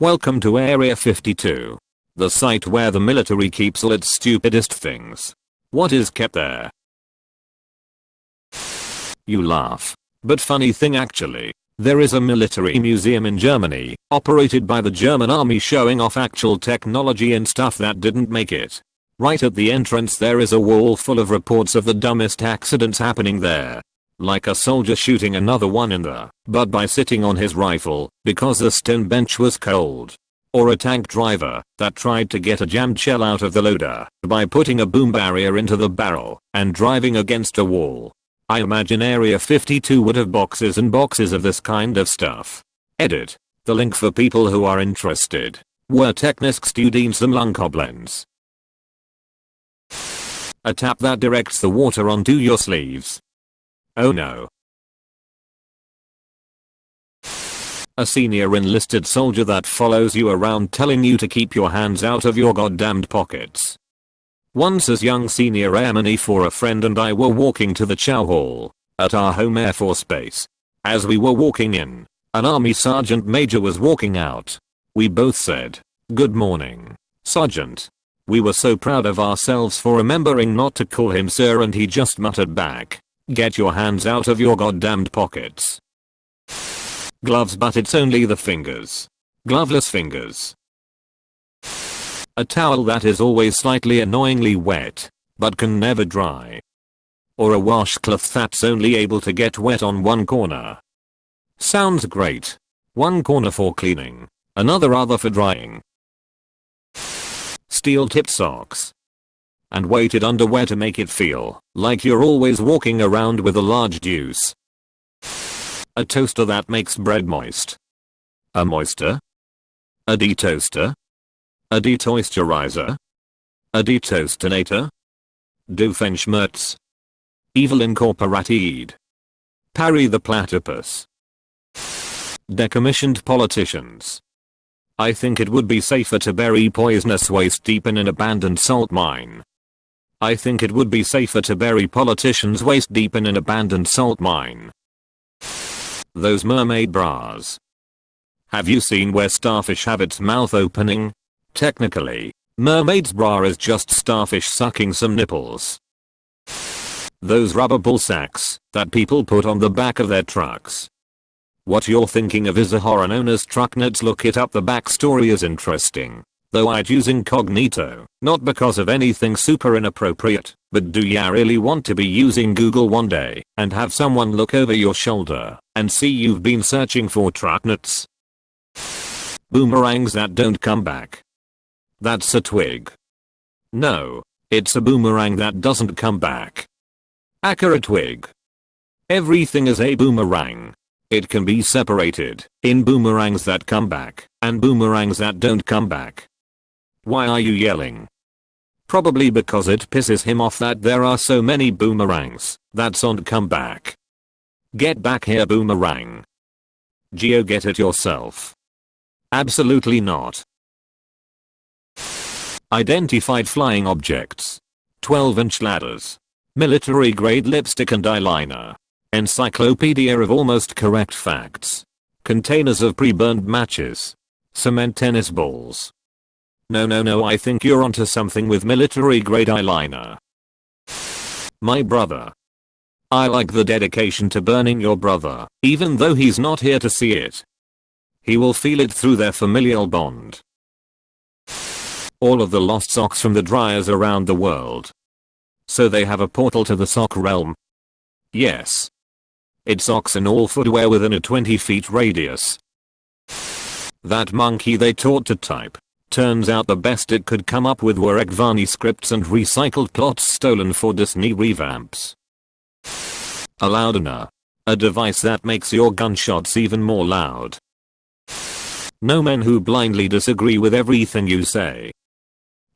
Welcome to Area 52. The site where the military keeps all its stupidest things. What is kept there? You laugh. But funny thing actually. There is a military museum in Germany, operated by the German army, showing off actual technology and stuff that didn't make it. Right at the entrance there is a wall full of reports of the dumbest accidents happening there. Like a soldier shooting another one in the butt by sitting on his rifle because the stone bench was cold. Or a tank driver that tried to get a jammed shell out of the loader by putting a boom barrier into the barrel and driving against a wall. I imagine Area 52 would have boxes and boxes of this kind of stuff. Edit. The link for people who are interested. Were technisk students them Lunkoblens. A tap that directs the water onto your sleeves. Oh no. A senior enlisted soldier that follows you around telling you to keep your hands out of your goddamned pockets. Once as young senior airman E4, a friend and I were walking to the chow hall at our home Air Force base. As we were walking in, an army sergeant major was walking out. We both said, "Good morning, Sergeant." We were so proud of ourselves for remembering not to call him sir, and he just muttered back, "Get your hands out of your goddamned pockets." Gloves, but it's only the fingers. Gloveless fingers. A towel that is always slightly annoyingly wet, but can never dry. Or a washcloth that's only able to get wet on one corner. Sounds great. One corner for cleaning, another other for drying. Steel-tipped socks. And weighted underwear to make it feel like you're always walking around with a large deuce. A toaster that makes bread moist. A moister? A detoaster? A detoisterizer? A detoastinator? Doofenshmirtz? Evil Incorporated. Parry the platypus. Decommissioned politicians. I think it would be safer to bury poisonous waste deep in an abandoned salt mine. I think it would be safer to bury politicians' waste deep in an abandoned salt mine. Those mermaid bras. Have you seen where starfish have its mouth opening? Technically, mermaid's bra is just starfish sucking some nipples. Those rubber ball sacks that people put on the back of their trucks. What you're thinking of is a horror known as truck nuts. Look it up, the backstory is interesting. Though I'd use incognito, not because of anything super inappropriate, but do ya really want to be using Google one day and have someone look over your shoulder and see you've been searching for truck nuts? Boomerangs that don't come back. That's a twig. No, it's a boomerang that doesn't come back. Accurate twig. Everything is a boomerang. It can be separated in boomerangs that come back and boomerangs that don't come back. Why are you yelling? Probably because it pisses him off that there are so many boomerangs that don't come back. Get back here, boomerang. Geo, get it yourself. Absolutely not. Identified flying objects. 12-inch ladders. Military grade lipstick and eyeliner. Encyclopedia of almost correct facts. Containers of pre-burned matches. Cement tennis balls. No, I think you're onto something with military grade eyeliner. My brother. I like the dedication to burning your brother, even though he's not here to see it. He will feel it through their familial bond. All of the lost socks from the dryers around the world. So they have a portal to the sock realm. Yes. It's socks in all footwear within a 20 feet radius. That monkey they taught to type. Turns out the best it could come up with were Ekvani scripts and recycled plots stolen for Disney revamps. A loudener. A device that makes your gunshots even more loud. No men who blindly disagree with everything you say.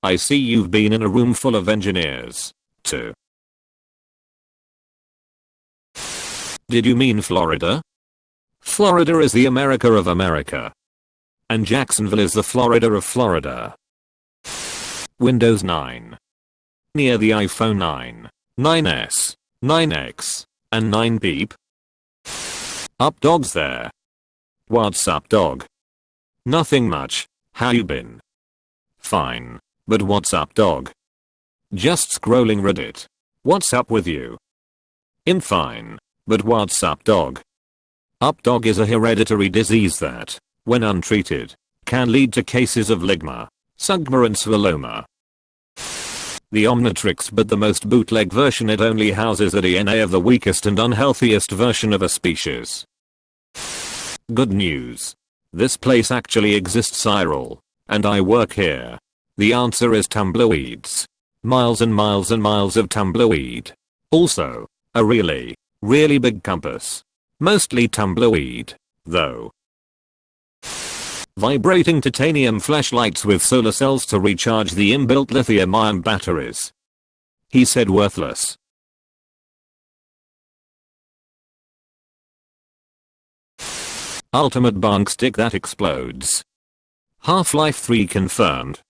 I see you've been in a room full of engineers, too. Did you mean Florida? Florida is the America of America. And Jacksonville is the Florida of Florida. Windows 9. Near the iPhone 9, 9S, 9X, and 9 Peep. Up dogs there. What's up, dog? Nothing much. How you been? Fine. But what's up, dog? Just scrolling Reddit. What's up with you? I'm fine. But what's up, dog? Up dog is a hereditary disease that, when untreated, can lead to cases of ligma, sugma and swalloma. The Omnitrix, but the most bootleg version. It only houses the DNA of the weakest and unhealthiest version of a species. Good news. This place actually exists, Cyril, and I work here. The answer is tumbleweeds. Miles and miles and miles of tumbleweed. Also, a really, really big compass. Mostly tumbleweed, though. Vibrating titanium flashlights with solar cells to recharge the inbuilt lithium-ion batteries. He said worthless. Ultimate bunk stick that explodes. Half-Life 3 confirmed.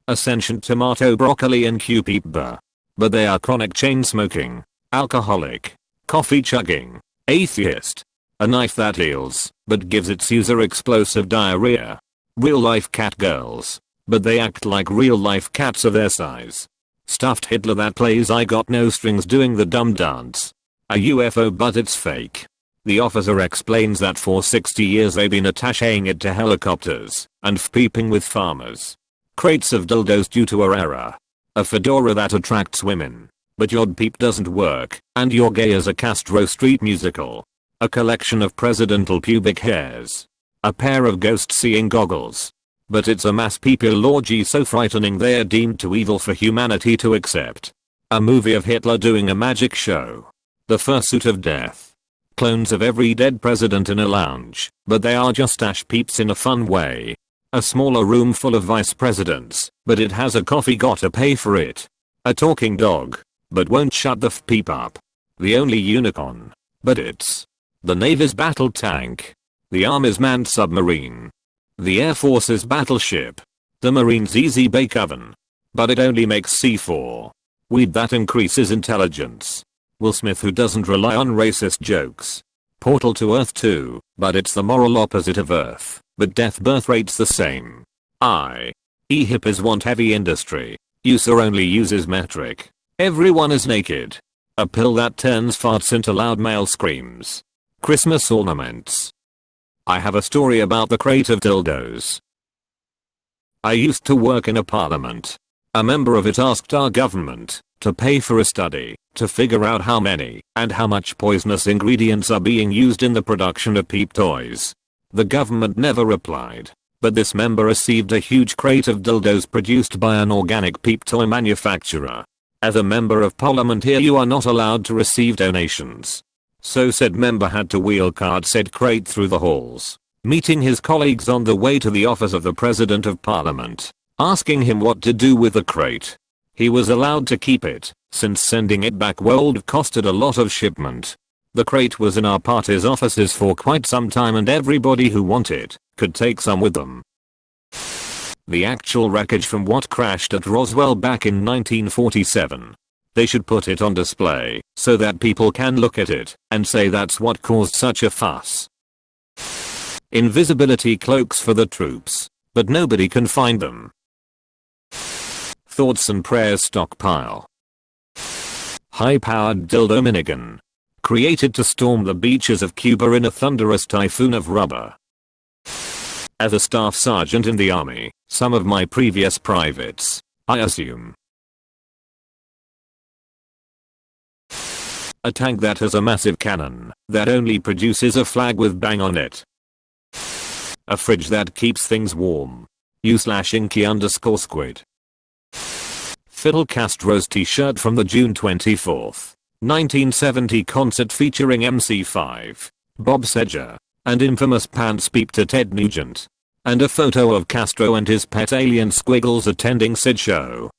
A sentient tomato, broccoli and cucumber. But they are chronic chain smoking, alcoholic, coffee chugging, atheist. A knife that heals, but gives its user explosive diarrhea. Real life cat girls, but they act like real life cats of their size. Stuffed Hitler that plays I Got No Strings doing the dumb dance. A UFO but it's fake. The officer explains that for 60 years they've been attaching it to helicopters and peeping with farmers. Crates of dildos due to a error. A fedora that attracts women. But your peep doesn't work, and you're gay as a Castro Street musical. A collection of presidential pubic hairs. A pair of ghost-seeing goggles. But it's a mass people orgy so frightening they're deemed too evil for humanity to accept. A movie of Hitler doing a magic show. The fursuit of death. Clones of every dead president in a lounge, but they are just ash peeps in a fun way. A smaller room full of vice presidents, but it has a coffee, gotta pay for it. A talking dog, but won't shut the peep up. The only unicorn, but it's the Navy's battle tank. The Army's manned submarine. The Air Force's battleship. The Marines' easy bake oven. But it only makes C4. Weed that increases intelligence. Will Smith who doesn't rely on racist jokes. Portal to Earth 2, but it's the moral opposite of Earth, but death birth rate's the same. Hippies want heavy industry. User only uses metric. Everyone is naked. A pill that turns farts into loud male screams. Christmas ornaments. I have a story about the crate of dildos. I used to work in a parliament. A member of it asked our government to pay for a study to figure out how many and how much poisonous ingredients are being used in the production of peep toys. The government never replied, but this member received a huge crate of dildos produced by an organic peep toy manufacturer. As a member of parliament here you are not allowed to receive donations. So said member had to wheel cart said crate through the halls, meeting his colleagues on the way to the office of the President of Parliament, asking him what to do with the crate. He was allowed to keep it, since sending it back would have costed a lot of shipment. The crate was in our party's offices for quite some time and everybody who wanted could take some with them. The actual wreckage from what crashed at Roswell back in 1947. They should put it on display so that people can look at it and say that's what caused such a fuss. Invisibility cloaks for the troops, but nobody can find them. Thoughts and prayers stockpile. High-powered dildo minigun. Created to storm the beaches of Cuba in a thunderous typhoon of rubber. As a staff sergeant in the army, some of my previous privates, I assume. A tank that has a massive cannon that only produces a flag with bang on it. A fridge that keeps things warm. U/Inky_squid. Fidel Castro's t-shirt from the June 24, 1970 concert featuring MC5, Bob Seger, and infamous pants peep to Ted Nugent. And a photo of Castro and his pet alien squiggles attending said show.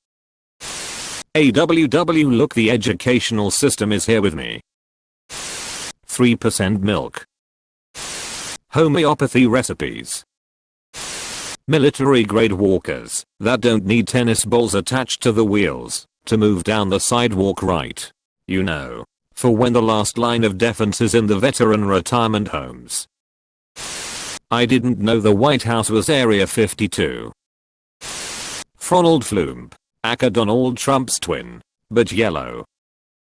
AWW look, the educational system is here with me. 3% milk. Homeopathy recipes. Military grade walkers that don't need tennis balls attached to the wheels to move down the sidewalk, right? You know, for when the last line of defense is in the veteran retirement homes. I didn't know the White House was Area 52. Ronald Flump. Aka Donald Trump's twin. But yellow.